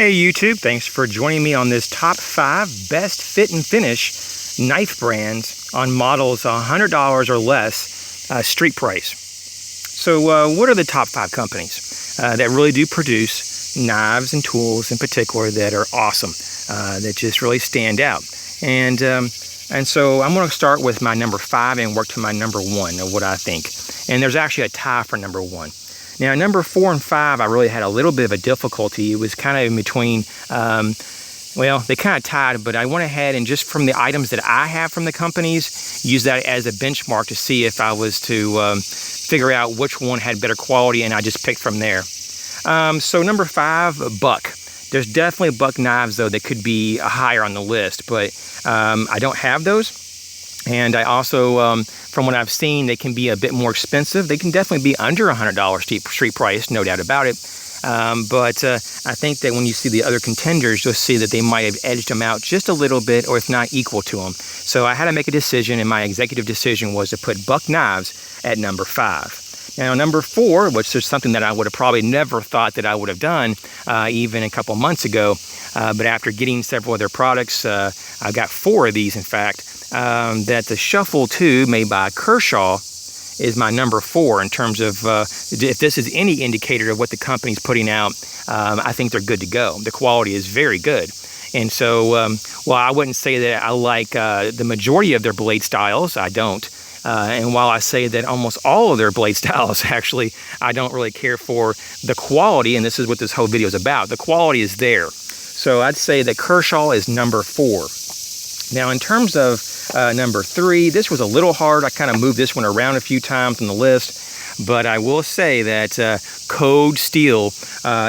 Hey YouTube, thanks for joining me on this top 5 best fit and finish knife brands on models $100 or less street price. So what are the top 5 companies that really do produce knives and tools in particular that are awesome, that just really stand out? And so I'm going to start with my number 5 and work to my number 1 of what I think. And there's actually a tie for number 1. Now, number 4 and 5, I really had a little bit of a difficulty. It was kind of in between, well, they kind of tied, but I went ahead and just from the items that I have from the companies, use that as a benchmark to see if I was to figure out which one had better quality, and I just picked from there. So number 5, Buck. There's definitely Buck knives, though, that could be higher on the list, but I don't have those. And I also, from what I've seen, they can be a bit more expensive. They can definitely be under $100 street price, no doubt about it. But I think that when you see the other contenders, you'll see that they might have edged them out just a little bit, or if not equal to them. So I had to make a decision, and my executive decision was to put Buck knives at number 5. Now, number 4, which is something that I would have probably never thought that I would have done even a couple months ago. But after getting several of their products, I got 4 of these, in fact, that the Shuffle 2 made by Kershaw is my number 4 in terms of if this is any indicator of what the company's putting out. I think they're good to go. The quality is very good. And so while I wouldn't say that I like the majority of their blade styles, I don't. And while I say that almost all of their blade styles, actually, I don't really care for the quality, and this is what this whole video is about. The quality is there. So I'd say that Kershaw is number 4. Now, in terms of number 3, this was a little hard. I kind of moved this one around a few times on the list, but I will say that Code Steel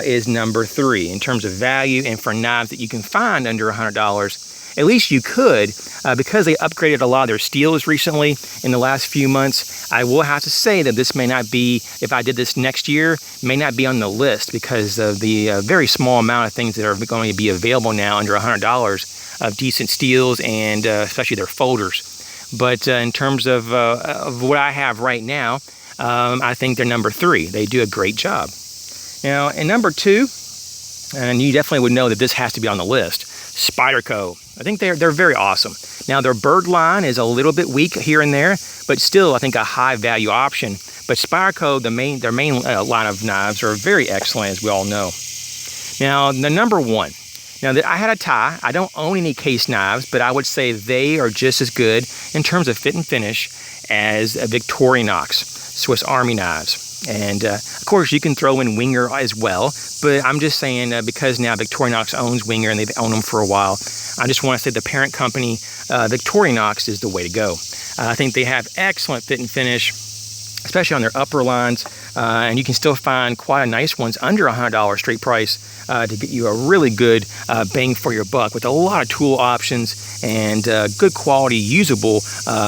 is number 3 in terms of value and for knives that you can find under $100. At least you could, because they upgraded a lot of their steels recently in the last few months. I will have to say that this may not be, if I did this next year, may not be on the list because of the very small amount of things that are going to be available now under $100 of decent steels, and especially their folders. But in terms of what I have right now, I think they're number 3. They do a great job. Now, in number 2, and you definitely would know that this has to be on the list, Spyderco. I think they're very awesome. Now, their bird line is a little bit weak here and there, but still I think a high value option. But Spyderco, their main line of knives are very excellent, as we all know. Now, the number 1. Now, I had a tie. I don't own any case knives, but I would say they are just as good in terms of fit and finish as a Tory Knox Swiss Army knives. And of course, you can throw in Winger as well, but I'm just saying because now Tory Knox owns Winger and they've owned them for a while, I just want to say the parent company, Tory Knox, is the way to go. I think they have excellent fit and finish, especially on their upper lines, and you can still find quite a nice ones under $100 street price to get you a really good bang for your buck with a lot of tool options and good quality, usable,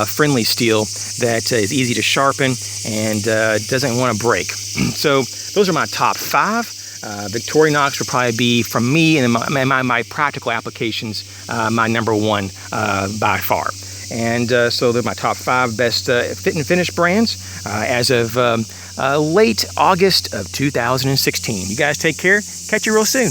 friendly steel that is easy to sharpen and doesn't want to break. So those are my top 5. Tory Knox would probably be, from me and my practical applications, my number 1 by far. And so they're my top 5 best fit and finish brands as of late August of 2016. You guys take care. Catch you real soon.